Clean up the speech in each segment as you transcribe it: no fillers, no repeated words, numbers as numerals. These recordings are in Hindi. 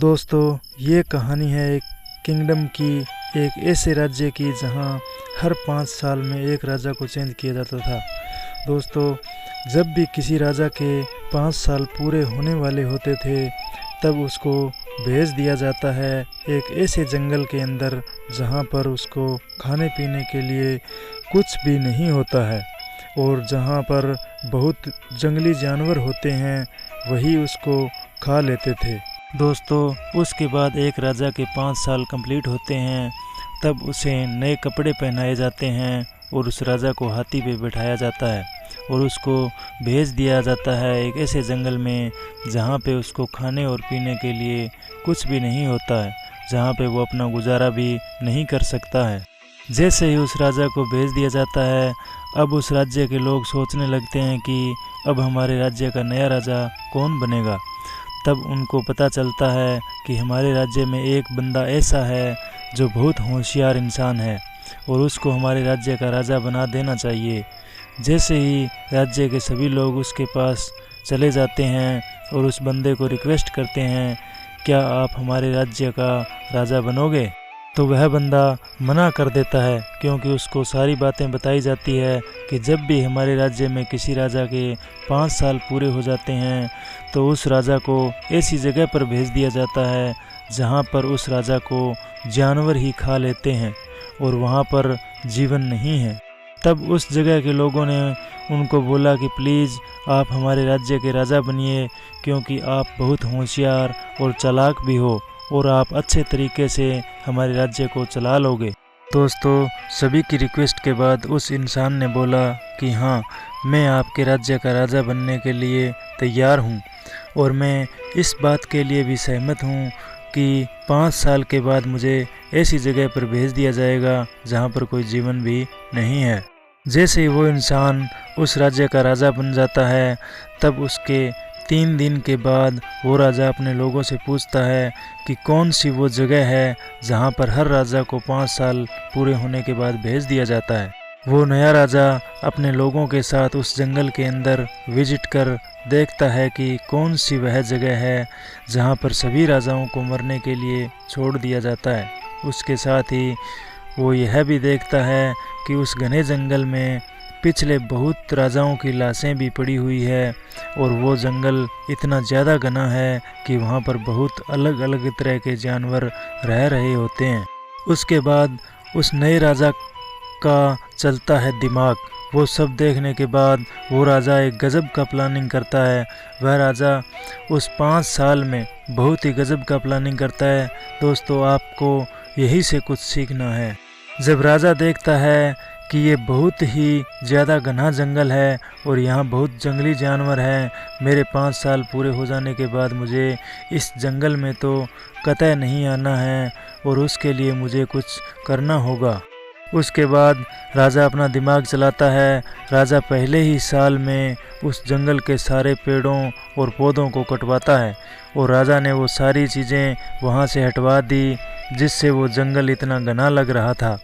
दोस्तों, ये कहानी है एक किंगडम की, एक ऐसे राज्य की जहाँ हर 5 साल में एक राजा को चेंज किया जाता था। दोस्तों, जब भी किसी राजा के 5 साल पूरे होने वाले होते थे तब उसको भेज दिया जाता है एक ऐसे जंगल के अंदर जहाँ पर उसको खाने पीने के लिए कुछ भी नहीं होता है और जहाँ पर बहुत जंगली जानवर होते हैं वही उसको खा लेते थे। दोस्तों, उसके बाद एक राजा के 5 साल कंप्लीट होते हैं तब उसे नए कपड़े पहनाए जाते हैं और उस राजा को हाथी पे बैठाया जाता है और उसको भेज दिया जाता है एक ऐसे जंगल में जहाँ पे उसको खाने और पीने के लिए कुछ भी नहीं होता है, जहाँ पे वो अपना गुजारा भी नहीं कर सकता है। जैसे ही उस राजा को भेज दिया जाता है, अब उस राज्य के लोग सोचने लगते हैं कि अब हमारे राज्य का नया राजा कौन बनेगा। तब उनको पता चलता है कि हमारे राज्य में एक बंदा ऐसा है जो बहुत होशियार इंसान है और उसको हमारे राज्य का राजा बना देना चाहिए। जैसे ही राज्य के सभी लोग उसके पास चले जाते हैं और उस बंदे को रिक्वेस्ट करते हैं, क्या आप हमारे राज्य का राजा बनोगे, तो वह बंदा मना कर देता है, क्योंकि उसको सारी बातें बताई जाती है कि जब भी हमारे राज्य में किसी राजा के 5 साल पूरे हो जाते हैं तो उस राजा को ऐसी जगह पर भेज दिया जाता है जहाँ पर उस राजा को जानवर ही खा लेते हैं और वहाँ पर जीवन नहीं है। तब उस जगह के लोगों ने उनको बोला कि प्लीज़ आप हमारे राज्य के राजा बनिए, क्योंकि आप बहुत होशियार और चालाक भी हो और आप अच्छे तरीके से हमारे राज्य को चला लोगे। दोस्तों, सभी की रिक्वेस्ट के बाद उस इंसान ने बोला कि हाँ, मैं आपके राज्य का राजा बनने के लिए तैयार हूँ और मैं इस बात के लिए भी सहमत हूँ कि 5 साल के बाद मुझे ऐसी जगह पर भेज दिया जाएगा जहाँ पर कोई जीवन भी नहीं है। जैसे ही वो इंसान उस राज्य का राजा बन जाता है तब उसके 3 दिन के बाद वो राजा अपने लोगों से पूछता है कि कौन सी वो जगह है जहाँ पर हर राजा को 5 साल पूरे होने के बाद भेज दिया जाता है। वो नया राजा अपने लोगों के साथ उस जंगल के अंदर विजिट कर देखता है कि कौन सी वह जगह है जहाँ पर सभी राजाओं को मरने के लिए छोड़ दिया जाता है। उसके साथ ही वो यह भी देखता है कि उस घने जंगल में पिछले बहुत राजाओं की लाशें भी पड़ी हुई है और वो जंगल इतना ज़्यादा घना है कि वहाँ पर बहुत अलग अलग तरह के जानवर रह रहे होते हैं। उसके बाद उस नए राजा का चलता है दिमाग। वो सब देखने के बाद वो राजा एक गजब का प्लानिंग करता है। वह राजा उस 5 साल में बहुत ही गजब का प्लानिंग करता है। दोस्तों, आपको यही से कुछ सीखना है। जब राजा देखता है कि ये बहुत ही ज़्यादा घना जंगल है और यहाँ बहुत जंगली जानवर हैं, मेरे 5 साल पूरे हो जाने के बाद मुझे इस जंगल में तो कतई नहीं आना है और उसके लिए मुझे कुछ करना होगा। उसके बाद राजा अपना दिमाग चलाता है। राजा पहले ही साल में उस जंगल के सारे पेड़ों और पौधों को कटवाता है और राजा ने वो सारी चीज़ें वहाँ से हटवा दी जिससे वो जंगल इतना घना लग रहा था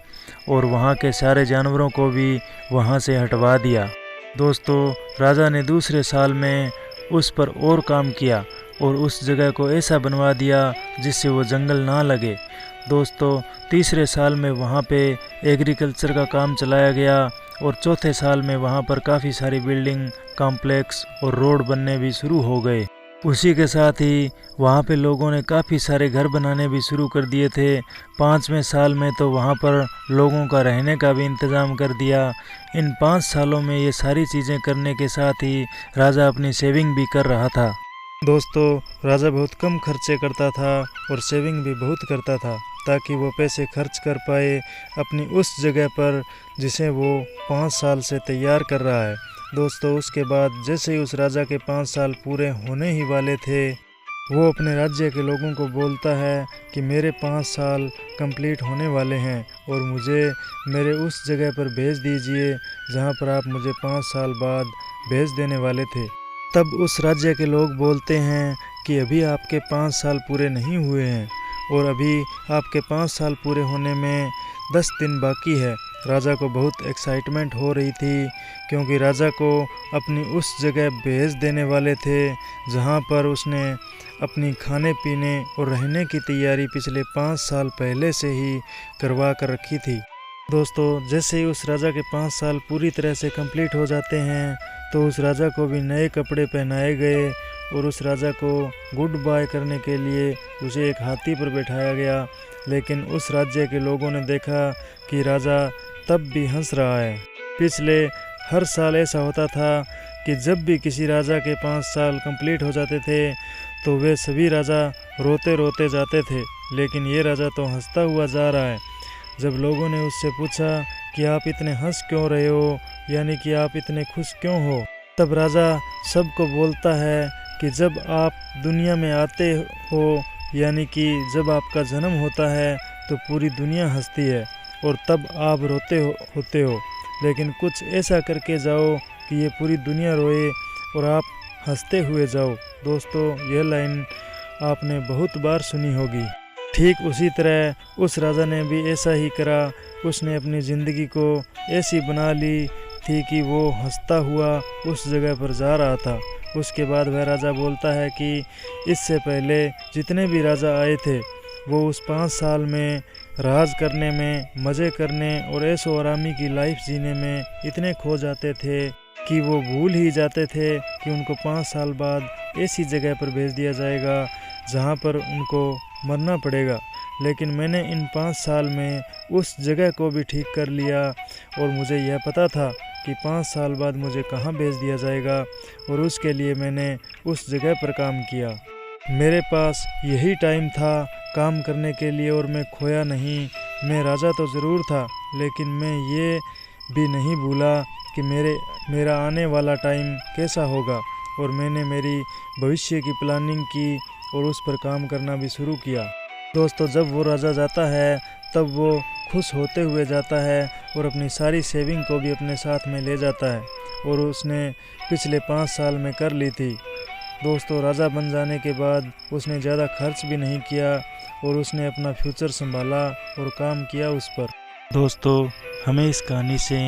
और वहाँ के सारे जानवरों को भी वहाँ से हटवा दिया। दोस्तों, राजा ने दूसरे साल में उस पर और काम किया और उस जगह को ऐसा बनवा दिया जिससे वो जंगल ना लगे। दोस्तों, तीसरे साल में वहाँ पे एग्रीकल्चर का काम चलाया गया और चौथे साल में वहाँ पर काफ़ी सारी बिल्डिंग, कॉम्प्लेक्स और रोड बनने भी शुरू हो गए। उसी के साथ ही वहाँ पे लोगों ने काफ़ी सारे घर बनाने भी शुरू कर दिए थे। 5वें साल में तो वहाँ पर लोगों का रहने का भी इंतज़ाम कर दिया। इन 5 सालों में ये सारी चीज़ें करने के साथ ही राजा अपनी सेविंग भी कर रहा था। दोस्तों, राजा बहुत कम खर्चे करता था और सेविंग भी बहुत करता था ताकि वो पैसे खर्च कर पाए अपनी उस जगह पर जिसे वो 5 साल से तैयार कर रहा है। दोस्तों, उसके बाद जैसे ही उस राजा के 5 साल पूरे होने ही वाले थे, वो अपने राज्य के लोगों को बोलता है कि मेरे 5 साल कंप्लीट होने वाले हैं और मुझे मेरे उस जगह पर भेज दीजिए जहाँ पर आप मुझे 5 साल बाद भेज देने वाले थे। तब उस राज्य के लोग बोलते हैं कि अभी आपके 5 साल पूरे नहीं हुए हैं और अभी आपके 5 साल पूरे होने में 10 दिन बाकी है, राजा को बहुत एक्साइटमेंट हो रही थी, क्योंकि राजा को अपनी उस जगह भेज देने वाले थे जहाँ पर उसने अपनी खाने पीने और रहने की तैयारी पिछले 5 साल पहले से ही करवा कर रखी थी। दोस्तों, जैसे ही उस राजा के 5 साल पूरी तरह से कंप्लीट हो जाते हैं तो उस राजा को भी नए कपड़े पहनाए गए और उस राजा को गुड बाय करने के लिए उसे एक हाथी पर बैठाया गया। लेकिन उस राज्य के लोगों ने देखा कि राजा तब भी हंस रहा है। पिछले हर साल ऐसा होता था कि जब भी किसी राजा के 5 साल कंप्लीट हो जाते थे तो वे सभी राजा रोते रोते जाते थे, लेकिन ये राजा तो हंसता हुआ जा रहा है। जब लोगों ने उससे पूछा कि आप इतने हंस क्यों रहे हो, यानी कि आप इतने खुश क्यों हो, तब राजा सबको बोलता है कि जब आप दुनिया में आते हो, यानी कि जब आपका जन्म होता है तो पूरी दुनिया हंसती है और तब आप रोते होते हो, लेकिन कुछ ऐसा करके जाओ कि ये पूरी दुनिया रोए और आप हंसते हुए जाओ। दोस्तों, यह लाइन आपने बहुत बार सुनी होगी। ठीक उसी तरह उस राजा ने भी ऐसा ही करा। उसने अपनी ज़िंदगी को ऐसी बना ली थी कि वो हंसता हुआ उस जगह पर जा रहा था। उसके बाद वह राजा बोलता है कि इससे पहले जितने भी राजा आए थे वो उस 5 साल में राज करने में, मज़े करने और ऐशो आरामी की लाइफ जीने में इतने खो जाते थे कि वो भूल ही जाते थे कि उनको 5 साल बाद ऐसी जगह पर भेज दिया जाएगा जहाँ पर उनको मरना पड़ेगा। लेकिन मैंने इन 5 साल में उस जगह को भी ठीक कर लिया और मुझे यह पता था कि 5 साल बाद मुझे कहाँ भेज दिया जाएगा और उसके लिए मैंने उस जगह पर काम किया। मेरे पास यही टाइम था काम करने के लिए और मैं खोया नहीं। मैं राजा तो ज़रूर था, लेकिन मैं ये भी नहीं भूला कि मेरा आने वाला टाइम कैसा होगा, और मैंने मेरी भविष्य की प्लानिंग की और उस पर काम करना भी शुरू किया। दोस्तों, जब वो राजा जाता है तब वो खुश होते हुए जाता है और अपनी सारी सेविंग को भी अपने साथ में ले जाता है और उसने पिछले 5 साल में कर ली थी। दोस्तों, राजा बन जाने के बाद उसने ज़्यादा खर्च भी नहीं किया और उसने अपना फ्यूचर संभाला और काम किया उस पर। दोस्तों, हमें इस कहानी से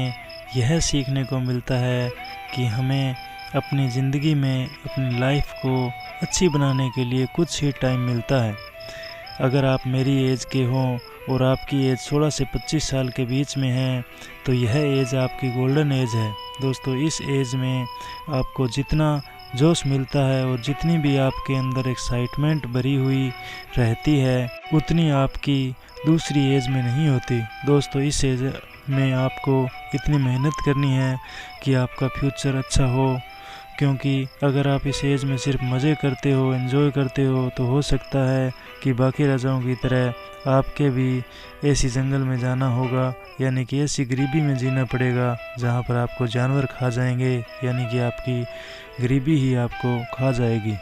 यह सीखने को मिलता है कि हमें अपनी ज़िंदगी में अपनी लाइफ को अच्छी बनाने के लिए कुछ ही टाइम मिलता है। अगर आप मेरी एज के हों और आपकी एज 16 से 25 साल के बीच में है तो यह एज आपकी गोल्डन एज है। दोस्तों, इस एज में आपको जितना जोश मिलता है और जितनी भी आपके अंदर एक्साइटमेंट भरी हुई रहती है उतनी आपकी दूसरी एज में नहीं होती। दोस्तों, इस एज में आपको इतनी मेहनत करनी है कि आपका फ्यूचर अच्छा हो, क्योंकि अगर आप इस एज में सिर्फ मज़े करते हो, एंजॉय करते हो, तो हो सकता है कि बाकी राजाओं की तरह आपके भी ऐसी जंगल में जाना होगा, यानी कि ऐसी गरीबी में जीना पड़ेगा जहाँ पर आपको जानवर खा जाएंगे, यानी कि आपकी गरीबी ही आपको खा जाएगी।